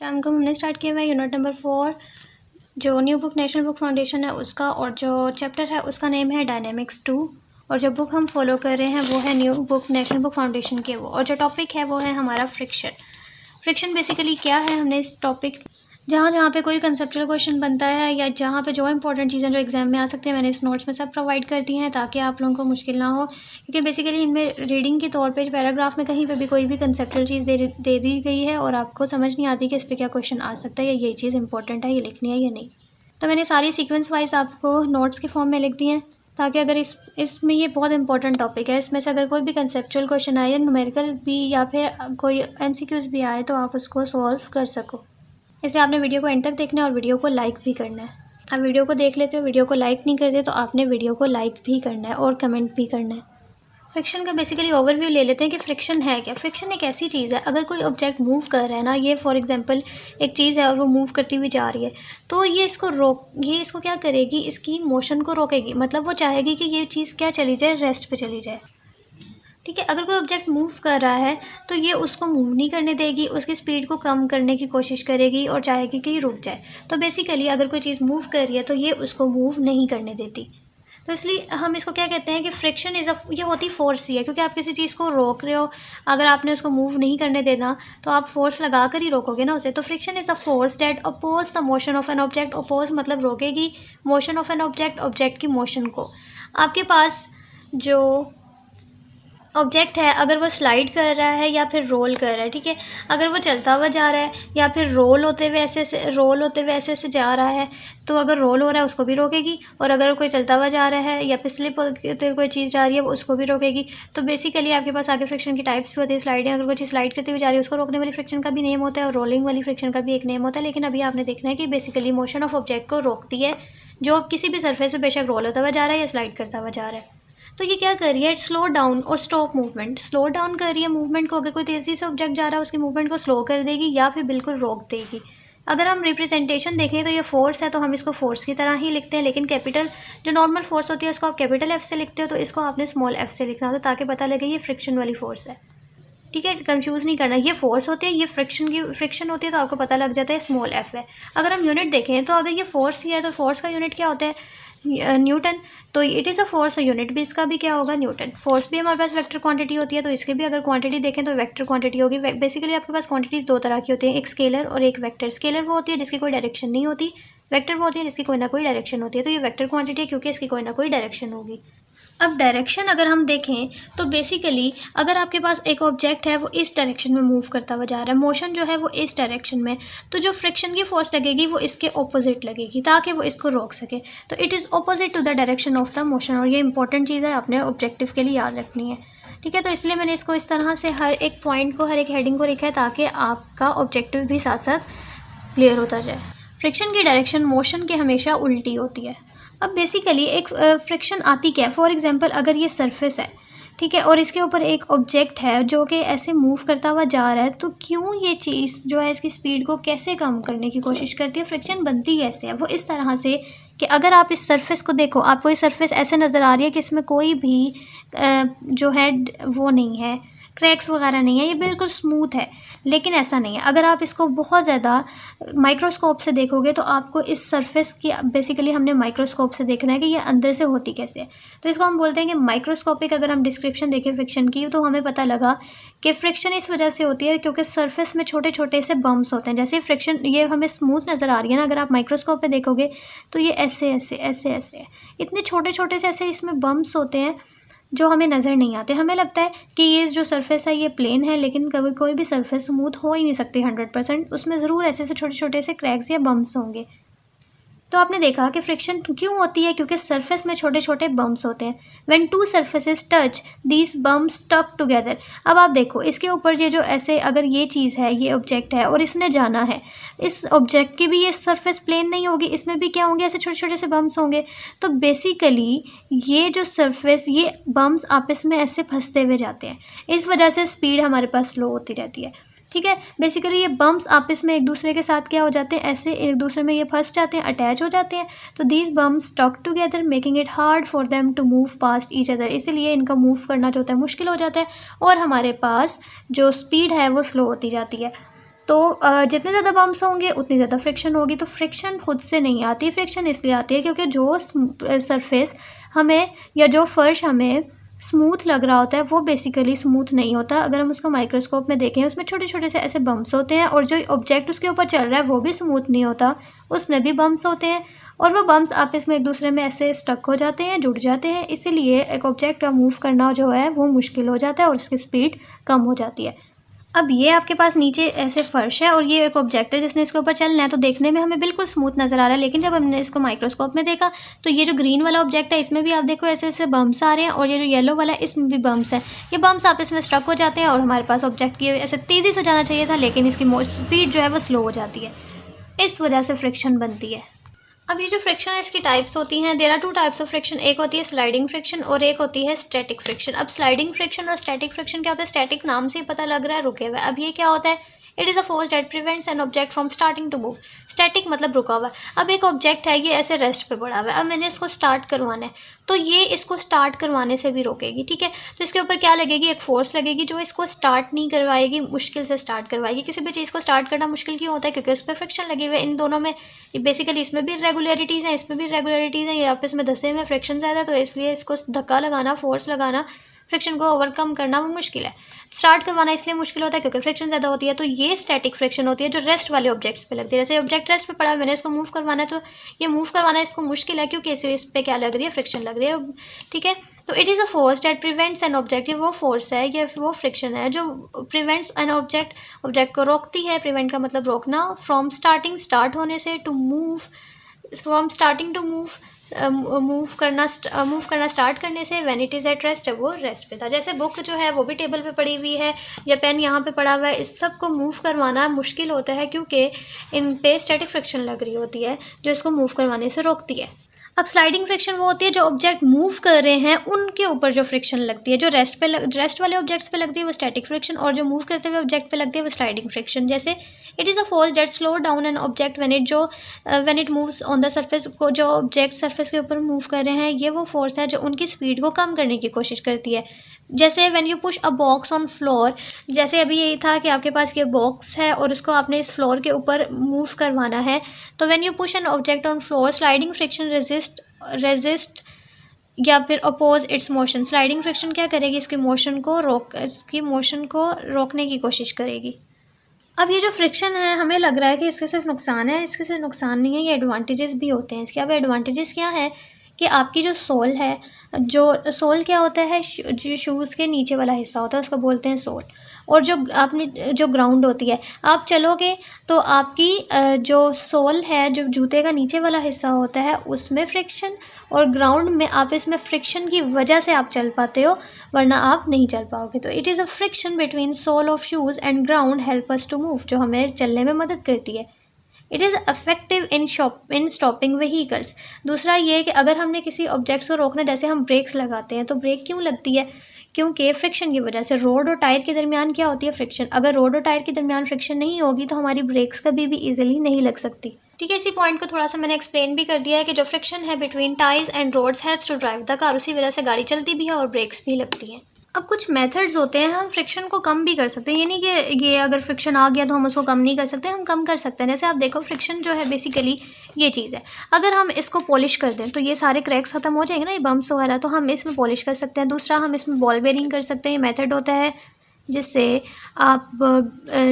शाम को हमने स्टार्ट किया हुआ है यूनिट नंबर 4 जो new book national book foundation है उसका, और जो चैप्टर है उसका नेम है डायनेमिक्स 2। और जो बुक हम फॉलो कर रहे हैं वो है new book national book foundation के वो, और जो टॉपिक है वो है हमारा फ्रिक्शन। फ्रिक्शन बेसिकली क्या है, हमने इस टॉपिक जहाँ पे कोई कंसेप्चुअल क्वेश्चन बनता है या जहाँ पे जो इंपॉर्टेंट चीज़ें जो एग्जाम में आ सकती हैं मैंने इस नोट्स में सब प्रोवाइड कर दी हैं ताकि आप लोगों को मुश्किल ना हो, क्योंकि बेसिकली इनमें रीडिंग के तौर पे पैराग्राफ में कहीं पे भी कोई भी कंसेप्चुअल चीज़ दे दी गई है और आपको समझ नहीं आती कि इस पर क्या क्वेश्चन आ सकता है या ये चीज़ इंपॉर्टेंट है, ये लिखनी है या नहीं। तो मैंने सारी सीक्वेंस वाइज आपको नोट्स के फॉर्म में लिख दी हैं ताकि अगर इसमें ये बहुत इंपॉर्टेंट टॉपिक है, इसमें से अगर कोई भी कंसेप्चुअल क्वेश्चन आए या न्यूमेरिकल भी या फिर कोई MCQs भी आए तो आप उसको सॉल्व कर सको। इसलिए आपने वीडियो को एंड तक देखना है और वीडियो को लाइक भी करना है। आप वीडियो को देख लेते हो, वीडियो को लाइक नहीं करते तो आपने वीडियो को लाइक भी करना है और कमेंट भी करना है। फ्रिक्शन का बेसिकली ओवरव्यू ले लेते हैं कि फ्रिक्शन है क्या। फ्रिक्शन एक ऐसी चीज़ है, अगर कोई ऑब्जेक्ट मूव कर रहा है ना, ये फॉर एग्जांपल एक चीज़ है और वो मूव करती हुई जा रही है, तो ये इसको क्या करेगी, इसकी मोशन को रोकेगी। मतलब वो चाहेगी कि ये चीज़ क्या चली जाए, रेस्ट पे चली जाए। ठीक है, अगर कोई ऑब्जेक्ट मूव कर रहा है तो ये उसको मूव नहीं करने देगी, उसकी स्पीड को कम करने की कोशिश करेगी और चाहेगी कि ये रुक जाए। तो बेसिकली अगर कोई चीज़ मूव कर रही है तो ये उसको मूव नहीं करने देती। तो इसलिए हम इसको क्या कहते हैं कि फ्रिक्शन ये होती फोर्स ही है, क्योंकि आप किसी चीज़ को रोक रहे हो, अगर आपने उसको मूव नहीं करने देना तो आप फोर्स लगा कर ही रोकोगे ना उसे। तो friction is a force that oppose the motion of an object. Oppose मतलब रोकेगी मोशन ऑफ एन ऑब्जेक्ट की मोशन को। आपके पास जो ऑब्जेक्ट है अगर वो स्लाइड कर रहा है या फिर रोल कर रहा है, ठीक है, अगर वो चलता हुआ जा रहा है या फिर रोल होते हुए ऐसे जा रहा है, तो अगर रोल हो रहा है उसको भी रोकेगी, और अगर कोई चलता हुआ जा रहा है या फिर स्लिप होते हुए कोई चीज़ जा रही है वो उसको भी रोकेगी। तो बेसिकली आपके पास आगे फ्रिक्शन की टाइप्स भी होती है। स्लाइडिंग, अगर कोई चीज़ स्लाइड करती हुई जा रही है उसको रोकने वाली फ्रिक्शन का भी नेम होता है और रोलिंग वाली फ्रिक्शन का भी एक नेम होता है। लेकिन अभी आपने देखना है कि बेसिकली मोशन ऑफ ऑब्जेक्ट को रोकती है, जो किसी भी सरफेस पे बेशक रोल होता हुआ जा रहा है या स्लाइड करता हुआ जा रहा है। तो ये क्या कर रही है, स्लो डाउन और स्टॉप मूवमेंट। स्लो डाउन कर रही है मूवमेंट को, अगर कोई तेज़ी से ऑब्जेक्ट जा रहा है उसकी मूवमेंट को स्लो कर देगी या फिर बिल्कुल रोक देगी। अगर हम रिप्रेजेंटेशन देखें तो ये फोर्स है तो हम इसको फोर्स की तरह ही लिखते हैं, लेकिन कैपिटल जो नॉर्मल फोर्स होती है उसको आप कैपिटल F से लिखते हो, तो इसको आपने स्मॉल f से लिखना होता है ताकि पता लगे ये फ्रिक्शन वाली फोर्स है। ठीक है, कंफ्यूज नहीं करना, ये फोर्स होती है, ये फ्रिक्शन होती है, तो आपको पता लग जाता है स्मॉल f है। अगर हम यूनिट देखें तो अगर ये फोर्स ही है तो फोर्स का यूनिट क्या होता है, न्यूटन। तो it is a force, unit भी इसका भी क्या होगा, न्यूटन। फोर्स भी हमारे पास वेक्टर क्वांटिटी होती है, तो इसकी भी अगर क्वांटिटी देखें तो वेक्टर क्वांटिटी होगी। बेसिकली आपके पास क्वांटिटीज़ दो तरह की होती हैं, एक स्केलर और एक वेक्टर। स्केलर वो होती है जिसकी कोई डायरेक्शन नहीं होती, वेक्टर वो होती है जिसकी कोई ना कोई डायरेक्शन होती है। तो ये वेक्टर क्वांटिटी है क्योंकि इसकी कोई ना कोई डायरेक्शन होगी। अब डायरेक्शन अगर हम देखें तो बेसिकली अगर आपके पास एक ऑब्जेक्ट है वो इस डायरेक्शन में मूव करता हुआ जा रहा है, मोशन जो है वो इस डायरेक्शन में, तो जो फ्रिक्शन की फोर्स लगेगी वो इसके ऑपोजिट लगेगी ताकि वो इसको रोक सके। तो it is opposite to the direction of the motion, और ये इंपॉर्टेंट चीज़ है, आपने ऑब्जेक्टिव के लिए याद रखनी है। ठीक है, तो इसलिए मैंने इसको इस तरह से हर एक पॉइंट को, हर एक हेडिंग को लिखा है ताकि आपका ऑब्जेक्टिव भी साथ साथ क्लियर होता जाए। फ्रिक्शन की डायरेक्शन मोशन के हमेशा उल्टी होती है। अब बेसिकली एक फ्रिक्शन आती क्या है, फॉर एग्जांपल अगर ये सरफेस है, ठीक है, और इसके ऊपर एक ऑब्जेक्ट है जो कि ऐसे मूव करता हुआ जा रहा है, तो क्यों ये चीज़ जो है इसकी स्पीड को कैसे कम करने की कोशिश करती है, फ्रिक्शन बनती कैसे है, वो इस तरह से कि अगर आप इस सरफेस को देखो, आपको ये सरफेस ऐसे नज़र आ रही है कि इसमें कोई भी जो है वो नहीं है, क्रैक्स वगैरह नहीं है, ये बिल्कुल स्मूथ है। लेकिन ऐसा नहीं है, अगर आप इसको बहुत ज़्यादा माइक्रोस्कोप से देखोगे तो आपको इस सरफेस की, बेसिकली हमने माइक्रोस्कोप से देखना है कि ये अंदर से होती कैसे है। तो इसको हम बोलते हैं कि माइक्रोस्कोपिक। अगर हम डिस्क्रिप्शन देखें फ्रिक्शन की तो हमें पता लगा कि फ्रिक्शन इस वजह से होती है क्योंकि सरफेस में छोटे छोटे से बम्प्स होते हैं। जैसे फ्रिक्शन ये हमें स्मूथ नज़र आ रही है ना, अगर आप माइक्रोस्कोप पे देखोगे तो ये ऐसे ऐसे ऐसे ऐसे इतने छोटे छोटे से ऐसे इसमें बम्प्स होते हैं जो हमें नज़र नहीं आते। हमें लगता है कि ये जो सरफेस है ये प्लेन है, लेकिन कभी कोई भी सरफेस स्मूथ हो ही नहीं सकती 100%, उसमें ज़रूर ऐसे ऐसे छोटे छोटे से क्रैक्स या बम्प्स होंगे। तो आपने देखा कि फ्रिक्शन क्यों होती है, क्योंकि सरफेस में छोटे छोटे बम्प्स होते हैं। When two surfaces touch these bumps stuck together. अब आप देखो इसके ऊपर ये जो ऐसे, अगर ये चीज़ है, ये ऑब्जेक्ट है और इसने जाना है, इस ऑब्जेक्ट की भी ये सरफेस प्लेन नहीं होगी, इसमें भी क्या होंगे, ऐसे छोटे छोटे से बम्प्स होंगे। तो बेसिकली ये जो सरफेस, ये बम्प्स आपस में ऐसे फंसते हुए जाते हैं, इस वजह से स्पीड हमारे पास स्लो होती रहती है। ठीक है, बेसिकली ये बम्प्स आपस में एक दूसरे के साथ क्या हो जाते हैं, ऐसे एक दूसरे में ये फंस जाते हैं, अटैच हो जाते हैं। तो these bumps stuck together making it hard for them to move past each other. इसीलिए इनका मूव करना जो होता है मुश्किल हो जाता है और हमारे पास जो स्पीड है वो स्लो होती जाती है। तो जितने ज़्यादा बम्प्स होंगे उतनी ज़्यादा फ्रिक्शन होगी। तो फ्रिक्शन खुद से नहीं आती, फ्रिक्शन इसलिए आती है क्योंकि जो सरफेस हमें या जो फ़र्श हमें स्मूथ लग रहा होता है वो बेसिकली स्मूथ नहीं होता। अगर हम उसको माइक्रोस्कोप में देखें उसमें छोटे छोटे से ऐसे बम्प्स होते हैं, और जो ऑब्जेक्ट उसके ऊपर चल रहा है वो भी स्मूथ नहीं होता, उसमें भी बम्प्स होते हैं, और वो बम्प्स आपस में एक दूसरे में ऐसे स्टक हो जाते हैं, जुड़ जाते हैं। इसीलिए एक ऑब्जेक्ट का मूव करना जो है वो मुश्किल हो जाता है और उसकी स्पीड कम हो जाती है। अब ये आपके पास नीचे ऐसे फर्श है और ये एक ऑब्जेक्ट है जिसने इसके ऊपर चलना है, तो देखने में हमें बिल्कुल स्मूथ नज़र आ रहा है। लेकिन जब हमने इसको माइक्रोस्कोप में देखा तो ये जो ग्रीन वाला ऑब्जेक्ट है इसमें भी आप देखो ऐसे ऐसे बम्प्स आ रहे हैं, और ये जो येलो वाला है इसमें भी बम्प्स हैं। ये बम्प्स आपस में स्ट्रक हो जाते हैं और हमारे पास ऑब्जेक्ट की ऐसे तेज़ी से जाना चाहिए था, लेकिन इसकी स्पीड जो है वो स्लो हो जाती है। इस वजह से फ्रिक्शन बनती है। अब ये जो फ्रिक्शन है इसकी टाइप्स होती हैं। There are two types of friction, एक होती है स्लाइडिंग फ्रिक्शन और एक होती है स्टैटिक फ्रिक्शन। अब स्लाइडिंग फ्रिक्शन और स्टैटिक फ्रिक्शन क्या होता है? स्टैटिक नाम से ही पता लग रहा है रुके हुए। अब ये क्या होता है? It is a force that prevents an object from starting to move. Static मतलब रुका हुआ है। अब एक ऑब्जेक्ट है, ये ऐसे रेस्ट पे पड़ा हुआ है, अब मैंने इसको स्टार्ट करवाना है, तो ये इसको स्टार्ट करवाने से भी रोकेगी, ठीक है। तो इसके ऊपर क्या लगेगी? एक फोर्स लगेगी जो इसको स्टार्ट नहीं करवाएगी, मुश्किल से स्टार्ट करवाएगी। किसी भी चीज़ को स्टार्ट करना मुश्किल क्यों होता है? क्योंकि उस पर फ्रिक्शन लगे हुए। इन दोनों में बेसिकली इसमें भी रेगुलरिटीज़ हैं, इसमें भी रेगुलरिटीज़ हैं, ये आपस में धसे में फ्रिक्शन ज़्यादा है, तो इसलिए इसको धक्का लगाना, फोर्स लगाना, फ्रिक्शन को ओवरकम करना वो मुश्किल है। स्टार्ट करवाना इसलिए मुश्किल होता है क्योंकि फ्रिक्शन ज़्यादा होती है। तो ये स्टैटिक फ्रिक्शन होती है जो रेस्ट वाले ऑब्जेक्ट्स पे लगती है। जैसे ऑब्जेक्ट रेस्ट पे पड़ा है, मैंने इसको मूव करवाना है, तो ये मूव करवाना इसको मुश्किल है क्योंकि इस पे क्या लग रही है? फ्रिक्शन लग रही है, ठीक है। तो it is a force that prevents an object, ये वो फोर्स है, ये वो फ्रिक्शन है जो प्रिवेंट्स एन ऑब्जेक्ट, ऑब्जेक्ट को रोकती है। प्रिवेंट का मतलब रोकना, फ्रॉम स्टार्टिंग, स्टार्ट होने से, to move, from starting to move, move करना स्टार्ट करने से, when it is at rest, वो रेस्ट पे था। जैसे बुक जो है वो भी टेबल पे पड़ी हुई है या पेन यहाँ पे पड़ा हुआ है, इस सब को मूव करवाना मुश्किल होता है क्योंकि इन पे स्टैटिक फ्रिक्शन लग रही होती है जो इसको मूव करवाने से रोकती है। अब स्लाइडिंग फ्रिक्शन वो होती है जो ऑब्जेक्ट मूव कर रहे हैं उनके ऊपर जो फ्रिक्शन लगती है। जो रेस्ट वाले ऑब्जेक्ट्स पे लगती है वो स्टैटिक फ्रिक्शन, और जो मूव करते हुए ऑब्जेक्ट पे लगती है वो स्लाइडिंग फ्रिक्शन। जैसे it is a force that slow down an object when it moves on the surface, को जो ऑब्जेक्ट सरफेस के ऊपर मूव कर रहे हैं ये वो फोर्स है जो उनकी स्पीड को कम करने की कोशिश करती है। जैसे when you push a box on floor, जैसे अभी यही था कि आपके पास ये बॉक्स है और उसको आपने इस फ्लोर के ऊपर मूव करवाना है, तो when you push an object on floor, sliding friction resist या फिर oppose its motion. Sliding friction क्या करेगी? इसकी मोशन को रोकने की कोशिश करेगी। अब ये जो फ्रिक्शन है हमें लग रहा है कि इसके सिर्फ नुकसान है, इसके सिर्फ नुकसान नहीं है, ये एडवांटेजेस भी होते हैं इसके। अब एडवांटेजेस क्या है कि आपकी जो सोल है, जो सोल क्या होता है? जो शूज़ के नीचे वाला हिस्सा होता है उसको बोलते हैं सोल। और जो आपने जो ग्राउंड होती है, आप चलोगे तो आपकी जो सोल है, जो जूते का नीचे वाला हिस्सा होता है उसमें फ्रिक्शन, और ग्राउंड में आप इसमें फ्रिक्शन की वजह से आप चल पाते हो, वरना आप नहीं चल पाओगे। तो it is a friction between sole of shoes and ground help us to move, जो हमें चलने में मदद करती है। It is effective in stopping vehicles. दूसरा ये है कि अगर हमने किसी ऑब्जेक्ट्स को रोकना, जैसे हम ब्रेक्स लगाते हैं, तो ब्रेक क्यों लगती है? क्योंकि फ्रिक्शन की वजह से। रोड और टायर के दरमियान क्या होती है? फ्रिक्शन। अगर रोड और टायर के दरमियान फ्रिक्शन नहीं होगी तो हमारी ब्रेक्स कभी भी ईजिली नहीं लग सकती, ठीक है। इसी पॉइंट को थोड़ा सा मैंने एक्सप्लेन भी कर दिया है कि जो फ्रिक्शन है between tyres and roads helps to drive the car, उसी वजह से गाड़ी चलती भी है और ब्रेक्स भी लगती हैं। अब कुछ मेथड्स होते हैं, हम फ्रिक्शन को कम भी कर सकते हैं। ये नहीं कि ये अगर फ्रिक्शन आ गया तो हम उसको कम नहीं कर सकते, हम कम कर सकते हैं। जैसे आप देखो फ्रिक्शन जो है बेसिकली ये चीज़ है, अगर हम इसको पॉलिश कर दें तो ये सारे क्रैक्स ख़त्म हो जाएंगे ना, ये बम्प्स वगैरह, तो हम इसमें पॉलिश कर सकते हैं। दूसरा, हम इसमें बॉल बेयरिंग कर सकते हैं। ये मेथड होता है जिससे आप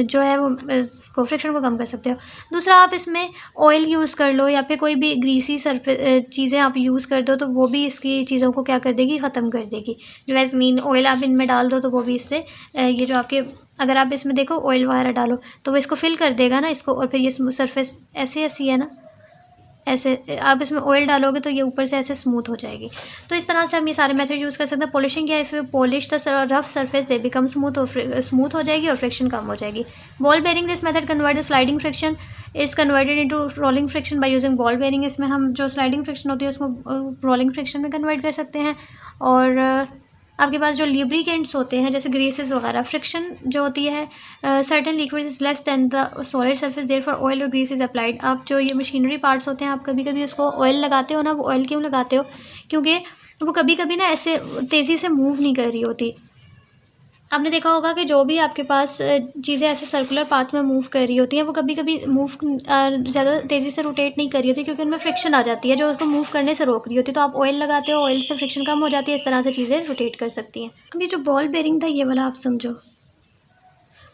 जो है वो इसको फ्रिक्शन को कम कर सकते हो। दूसरा, आप इसमें ऑयल यूज़ कर लो या फिर कोई भी ग्रीसी चीज़ें आप यूज़ कर दो, तो वो भी इसकी चीज़ों को क्या कर देगी? ख़त्म कर देगी। वैसलीन ऑयल आप इनमें डाल दो तो वो भी इससे ये जो आपके, अगर आप इसमें देखो ऑयल वगैरह डालो तो वो इसको फिल कर देगा ना इसको, और फिर ये सरफेस ऐसे ऐसी है ना, ऐसे आप इसमें ऑयल डालोगे तो ये ऊपर से ऐसे स्मूथ हो जाएगी। तो इस तरह से हम ये सारे मेथड यूज़ कर सकते हैं। पॉलिशिंग क्या है? If you polish the rough surface they become smooth, और स्मूथ हो जाएगी और फ्रिक्शन कम हो जाएगी। Ball bearing, this method convert the sliding friction is converted into rolling friction by using ball bearing. इसमें हम जो स्लाइडिंग फ्रिक्शन होती है उसको रोलिंग फ्रिक्शन में कन्वर्ट कर सकते हैं। और आपके पास जो लुब्रिकेंट्स होते हैं जैसे ग्रीसेस वगैरह, फ्रिक्शन जो होती है certain liquid is less than the solid surface, therefore oil और ग्रीस इज अप्लाइड। आप जो ये मशीनरी पार्ट्स होते हैं, आप कभी कभी उसको ऑयल लगाते हो ना, वो ऑयल क्यों लगाते हो? क्योंकि वो कभी कभी ना ऐसे तेज़ी से मूव नहीं कर रही होती, आपने देखा होगा कि जो भी आपके पास चीज़ें ऐसे सर्कुलर पाथ में मूव कर रही होती हैं, वो कभी कभी मूव ज़्यादा तेज़ी से रोटेट नहीं कर रही होती, क्योंकि उनमें फ्रिक्शन आ जाती है जो उसको मूव करने से रोक रही होती है। तो आप ऑयल लगाते हो, ऑयल से फ्रिक्शन कम हो जाती है, इस तरह से चीज़ें रोटेट कर सकती हैं। अब ये जो बॉल बेरिंग था, ये वाला आप समझो।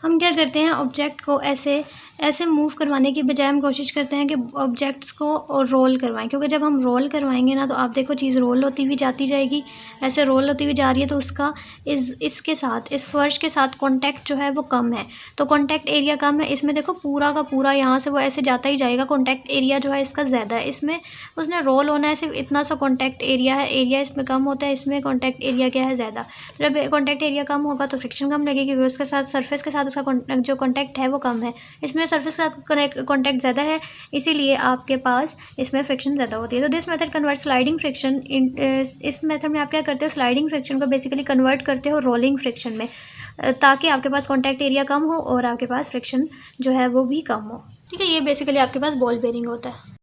हम क्या करते हैं, ऑब्जेक्ट को ऐसे ऐसे मूव करवाने की बजाय हम कोशिश करते हैं कि ऑब्जेक्ट्स को रोल करवाएं, क्योंकि जब हम रोल करवाएंगे ना, तो आप देखो चीज़ रोल होती हुई जाती जाएगी, ऐसे रोल होती हुई जा रही है, तो उसका इसके साथ, इस फर्श के साथ कांटेक्ट जो है वो कम है, तो कांटेक्ट एरिया कम है। इसमें देखो पूरा का पूरा यहाँ से वो ऐसे जाता ही जाएगा, कांटेक्ट एरिया जो है इसका ज़्यादा है, इसमें उसने रोल होना है, सिर्फ इतना सा कांटेक्ट एरिया है, एरिया इसमें कम होता है, इसमें कांटेक्ट एरिया क्या है, ज़्यादा। जब कांटेक्ट एरिया कम होगा तो फ्रिक्शन कम लगेगी, क्योंकि उसके साथ सरफेस के साथ उसका जो कांटेक्ट है वो कम है, इसमें सरफेस के साथ कांटेक्ट ज़्यादा है, इसीलिए आपके पास इसमें फ्रिक्शन ज़्यादा होती है। तो this method convert sliding friction in, इस मेथड में आप क्या करते हो, स्लाइडिंग फ्रिक्शन को बेसिकली कन्वर्ट करते हो रोलिंग फ्रिक्शन में, ताकि आपके पास कांटेक्ट एरिया कम हो और आपके पास फ्रिक्शन जो है वो भी कम हो। ठीक है, ये बेसिकली आपके पास बॉल बेरिंग होता है।